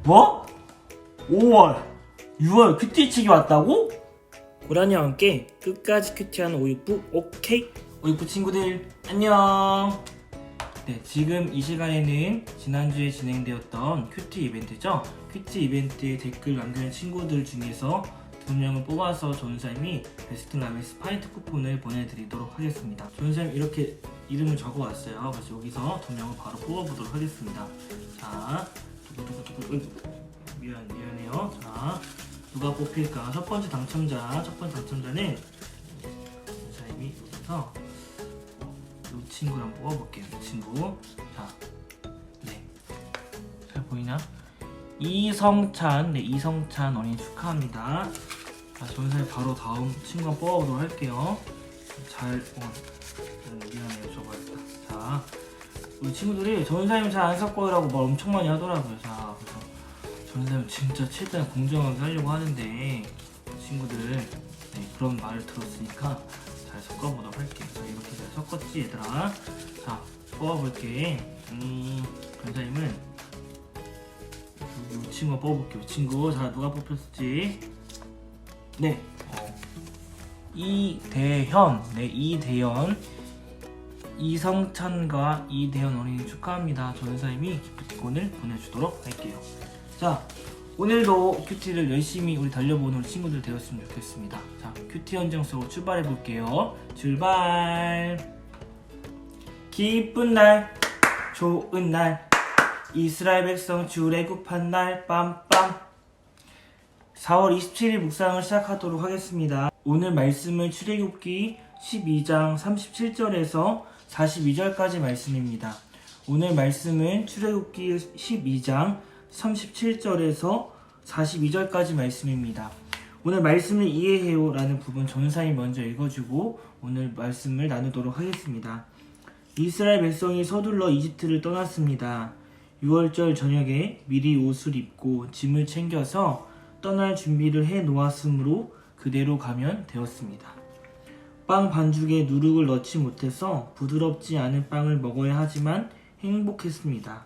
뭐? 5월, 6월 큐티책이 왔다고? 고라니와 함께 끝까지 큐티하는 오육부 오케이? 오육부 친구들 안녕. 네, 지금 이 시간에는 지난주에 진행되었던 큐티 이벤트죠. 큐티 이벤트에 댓글 남겨준 친구들 중에서 2명을 뽑아서 전사님이 베스킨라빈스 파인트 쿠폰을 보내드리도록 하겠습니다. 전사님 이렇게 이름을 적어왔어요. 그래서 여기서 2명을 바로 뽑아보도록 하겠습니다. 자, 미안해요. 자, 누가 뽑힐까? 첫 번째 당첨자는 전사님이 여기서 이 친구를 한번 뽑아볼게요. 이 친구. 자, 네, 잘 보이나? 이성찬, 네, 이성찬 어린이 축하합니다. 자, 전사님 바로 다음 친구 한번 뽑아보도록 할게요. 미안해요, 적어야겠다. 자, 우리 친구들이 전사님 잘 안 섞어요라고 말 엄청 많이 하더라고요. 자, 그래서 전사님 진짜 최대한 공정하게 하려고 하는데 친구들 네, 그런 말을 들었으니까 잘 섞어보도록 할게요. 자, 이렇게 잘 섞었지 얘들아? 자, 뽑아볼게. 전사님은 이 친구 뽑아볼게요. 이 친구. 자, 누가 뽑혔을지. 네, 이대현. 네, 이대현. 이성찬과 이대현 어린이 축하합니다. 전사님이 기프티콘을 보내주도록 할게요. 자, 오늘도 큐티를 열심히 우리 달려보는 우리 친구들 되었으면 좋겠습니다. 자, 큐티 현장 속으로 출발해 볼게요. 출발. 기쁜 날, 좋은 날, 이스라엘 백성 출애굽한 날, 빰빰. 4월 27일 묵상을 시작하도록 하겠습니다. 오늘 말씀은 출애굽기 12장 37절에서 42절까지 말씀입니다. 오늘 말씀은 출애굽기 12장 37절에서 42절까지 말씀입니다. 오늘 말씀을 이해해요 라는 부분 전사님 먼저 읽어주고 오늘 말씀을 나누도록 하겠습니다. 이스라엘 백성이 서둘러 이집트를 떠났습니다. 6월절 저녁에 미리 옷을 입고 짐을 챙겨서 떠날 준비를 해 놓았으므로 그대로 가면 되었습니다. 빵 반죽에 누룩을 넣지 못해서 부드럽지 않은 빵을 먹어야 하지만 행복했습니다.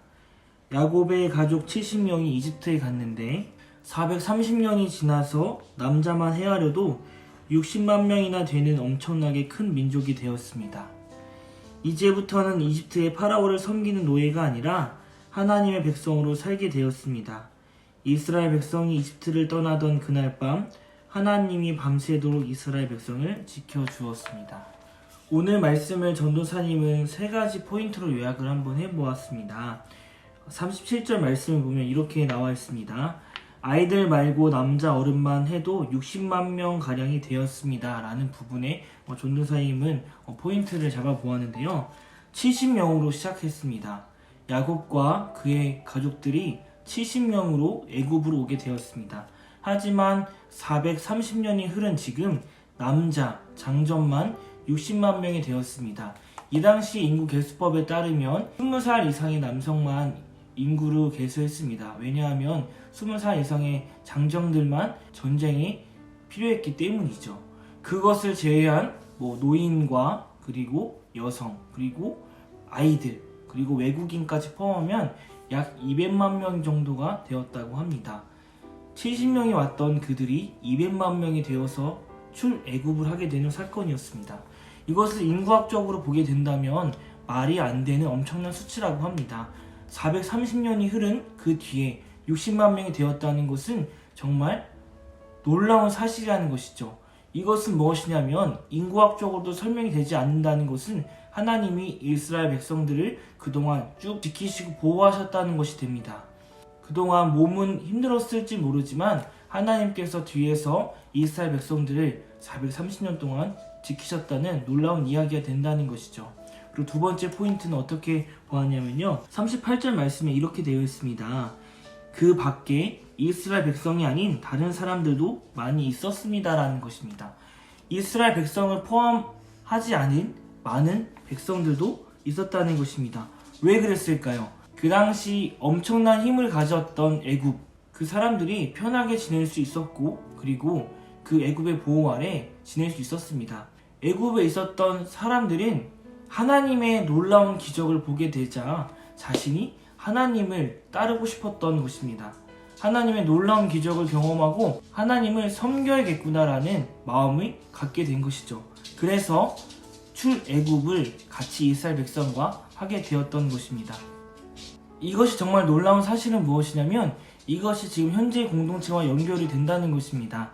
야곱의 가족 70명이 이집트에 갔는데 430년이 지나서 남자만 헤아려도 60만 명이나 되는 엄청나게 큰 민족이 되었습니다. 이제부터는 이집트의 파라오를 섬기는 노예가 아니라 하나님의 백성으로 살게 되었습니다. 이스라엘 백성이 이집트를 떠나던 그날 밤 하나님이 밤새도록 이스라엘 백성을 지켜주었습니다. 오늘 말씀을 전도사님은 3가지 포인트로 요약을 한번 해보았습니다. 37절 말씀을 보면 이렇게 나와 있습니다. 아이들 말고 남자 어른만 해도 60만 명 가량이 되었습니다 라는 부분에 전도사님은 포인트를 잡아보았는데요. 70명으로 시작했습니다. 야곱과 그의 가족들이 70명으로 애굽으로 오게 되었습니다. 하지만 430년이 흐른 지금 남자, 장정만 60만 명이 되었습니다. 이 당시 인구 계수법에 따르면 20살 이상의 남성만 인구로 계수했습니다. 왜냐하면 20살 이상의 장정들만 전쟁이 필요했기 때문이죠. 그것을 제외한 노인과 그리고 여성, 그리고 아이들, 그리고 외국인까지 포함하면 약 200만 명 정도가 되었다고 합니다. 70명이 왔던 그들이 200만 명이 되어서 출애굽을 하게 되는 사건이었습니다. 이것을 인구학적으로 보게 된다면 말이 안 되는 엄청난 수치라고 합니다. 430년이 흐른 그 뒤에 60만 명이 되었다는 것은 정말 놀라운 사실이라는 것이죠. 이것은 무엇이냐면 인구학적으로도 설명이 되지 않는다는 것은 하나님이 이스라엘 백성들을 그동안 쭉 지키시고 보호하셨다는 것이 됩니다. 그동안 몸은 힘들었을지 모르지만 하나님께서 뒤에서 이스라엘 백성들을 430년 동안 지키셨다는 놀라운 이야기가 된다는 것이죠. 그리고 두 번째 포인트는 어떻게 보았냐면요. 38절 말씀에 이렇게 되어 있습니다. 그 밖에 이스라엘 백성이 아닌 다른 사람들도 많이 있었습니다 라는 것입니다. 이스라엘 백성을 포함하지 않은 많은 백성들도 있었다는 것입니다. 왜 그랬을까요? 그 당시 엄청난 힘을 가졌던 애굽, 그 사람들이 편하게 지낼 수 있었고 그리고 그 애굽의 보호 아래 지낼 수 있었습니다. 애굽에 있었던 사람들은 하나님의 놀라운 기적을 보게 되자 자신이 하나님을 따르고 싶었던 것입니다. 하나님의 놀라운 기적을 경험하고 하나님을 섬겨야겠구나라는 마음을 갖게 된 것이죠. 그래서 출애굽을 같이 이스라엘 백성과 하게 되었던 것입니다. 이것이 정말 놀라운 사실은 무엇이냐면 이것이 지금 현재 공동체와 연결이 된다는 것입니다.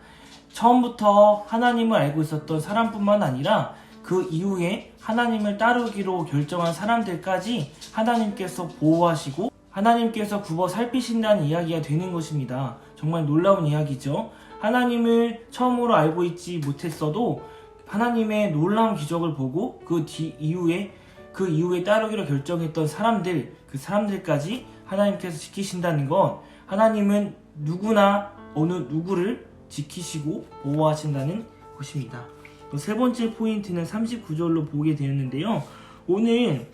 처음부터 하나님을 알고 있었던 사람뿐만 아니라 그 이후에 하나님을 따르기로 결정한 사람들까지 하나님께서 보호하시고 하나님께서 굽어 살피신다는 이야기가 되는 것입니다. 정말 놀라운 이야기죠. 하나님을 처음으로 알고 있지 못했어도 하나님의 놀라운 기적을 보고 그 이후에 따르기로 결정했던 사람들, 그 사람들까지 하나님께서 지키신다는 건 하나님은 누구나 어느 누구를 지키시고 보호하신다는 것입니다. 세 번째 포인트는 39절로 보게 되었는데요. 오늘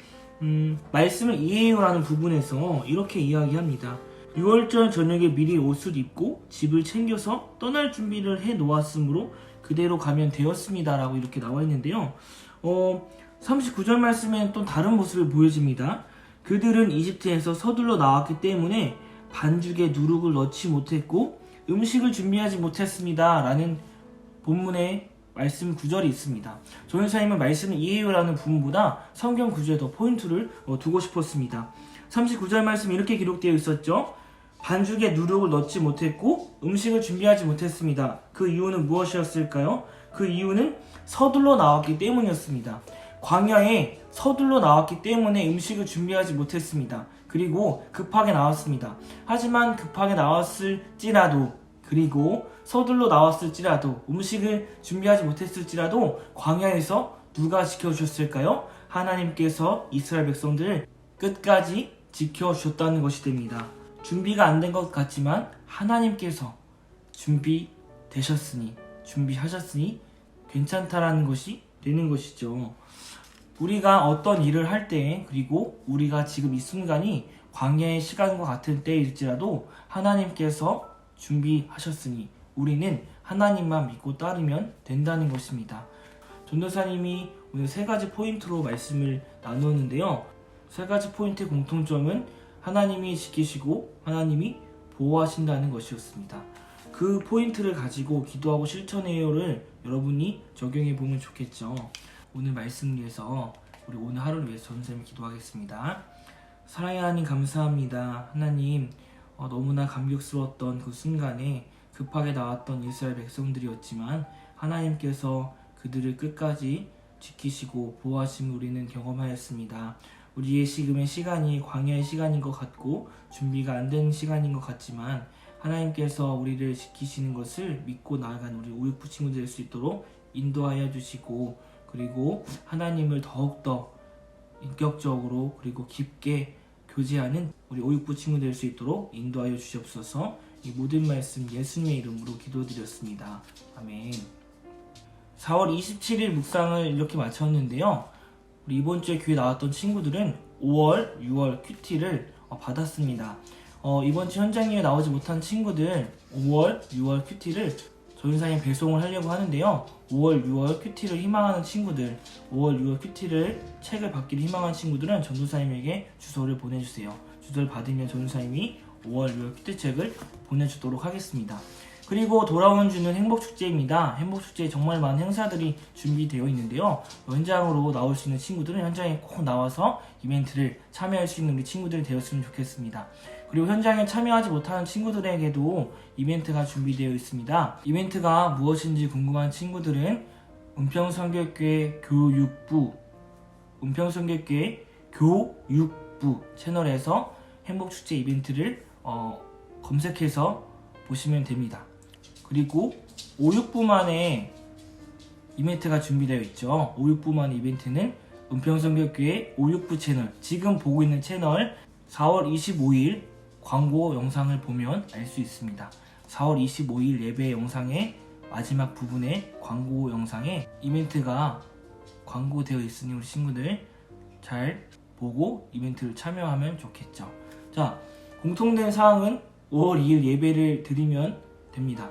말씀을 이해요라는 부분에서 이렇게 이야기합니다. 6월절 저녁에 미리 옷을 입고 집을 챙겨서 떠날 준비를 해 놓았으므로 그대로 가면 되었습니다 라고 이렇게 나와 있는데요. 39절 말씀에는 또 다른 모습을 보여집니다. 그들은 이집트에서 서둘러 나왔기 때문에 반죽에 누룩을 넣지 못했고 음식을 준비하지 못했습니다 라는 본문의 말씀 구절이 있습니다. 전도사님은 말씀을 이해요라는 부분보다 성경 구절에 더 포인트를 두고 싶었습니다. 39절 말씀 이렇게 기록되어 있었죠. 반죽에 누룩을 넣지 못했고 음식을 준비하지 못했습니다. 그 이유는 무엇이었을까요? 그 이유는 서둘러 나왔기 때문이었습니다. 광야에 서둘러 나왔기 때문에 음식을 준비하지 못했습니다. 그리고 급하게 나왔습니다. 하지만 급하게 나왔을지라도 그리고 서둘러 나왔을지라도 음식을 준비하지 못했을지라도 광야에서 누가 지켜주셨을까요? 하나님께서 이스라엘 백성들을 끝까지 지켜주셨다는 것이 됩니다. 준비가 안 된 것 같지만 하나님께서 준비하셨으니 괜찮다라는 것이 되는 것이죠. 우리가 어떤 일을 할 때 그리고 우리가 지금 이 순간이 광야의 시간과 같은 때일지라도 하나님께서 준비하셨으니 우리는 하나님만 믿고 따르면 된다는 것입니다. 전도사님이 오늘 세 가지 포인트로 말씀을 나누었는데요. 세 가지 포인트의 공통점은 하나님이 지키시고 하나님이 보호하신다는 것이었습니다. 그 포인트를 가지고 기도하고 실천해요를 여러분이 적용해 보면 좋겠죠. 오늘 말씀을 위해서 우리 오늘 하루를 위해서 전도사님이 기도하겠습니다. 사랑의 하나님 감사합니다. 하나님 너무나 감격스러웠던 그 순간에 급하게 나왔던 이스라엘 백성들이었지만 하나님께서 그들을 끝까지 지키시고 보호하심을 우리는 경험하였습니다. 우리의 지금의 시간이 광야의 시간인 것 같고 준비가 안 된 시간인 것 같지만 하나님께서 우리를 지키시는 것을 믿고 나아가는 우리 우익부 친구들 될 수 있도록 인도하여 주시고 그리고 하나님을 더욱더 인격적으로 그리고 깊게 교제하는 우리 오육부 친구 될 수 있도록 인도하여 주시옵소서. 이 모든 말씀 예수님의 이름으로 기도드렸습니다. 아멘. 4월 27일 묵상을 이렇게 마쳤는데요. 우리 이번 주에 교회 나왔던 친구들은 5월, 6월 큐티를 받았습니다. 이번 주 현장에 나오지 못한 친구들 5월, 6월 큐티를 전도사님 배송을 하려고 하는데요. 5월, 6월 큐티를 희망하는 친구들, 5월, 6월 큐티를 책을 받기를 희망하는 친구들은 전도사님에게 주소를 보내주세요. 주소를 받으면 전도사님이 5월, 6월 큐티 책을 보내주도록 하겠습니다. 그리고 돌아오는 주는 행복축제입니다. 행복축제에 정말 많은 행사들이 준비되어 있는데요. 현장으로 나올 수 있는 친구들은 현장에 꼭 나와서 이벤트를 참여할 수 있는 우리 친구들이 되었으면 좋겠습니다. 그리고 현장에 참여하지 못하는 친구들에게도 이벤트가 준비되어 있습니다. 이벤트가 무엇인지 궁금한 친구들은 은평선교회 교육부 채널에서 행복축제 이벤트를 검색해서 보시면 됩니다. 그리고 569만의 이벤트가 준비되어 있죠. 569만의 이벤트는 은평선교회 569 채널, 지금 보고 있는 채널 4월 25일 광고 영상을 보면 알 수 있습니다. 4월 25일 예배 영상의 마지막 부분에 광고 영상에 이벤트가 광고되어 있으니 우리 친구들 잘 보고 이벤트를 참여하면 좋겠죠. 자, 공통된 사항은 5월 2일 예배를 드리면 됩니다.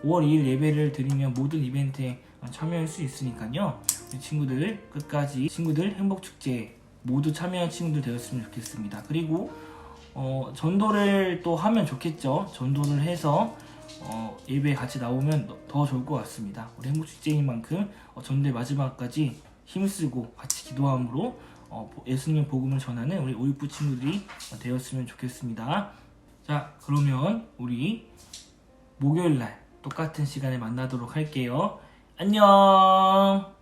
5월 2일 예배를 드리면 모든 이벤트에 참여할 수 있으니까요. 우리 친구들 끝까지 친구들 행복축제에 모두 참여한 친구들 되었으면 좋겠습니다. 그리고 전도를 또 하면 좋겠죠. 전도를 해서 예배에 같이 나오면 더 좋을 것 같습니다. 우리 행복축제인만큼 전도의 마지막까지 힘쓰고 같이 기도함으로 예수님 복음을 전하는 우리 오이프 친구들이 되었으면 좋겠습니다. 자, 그러면 우리 목요일날 똑같은 시간에 만나도록 할게요. 안녕.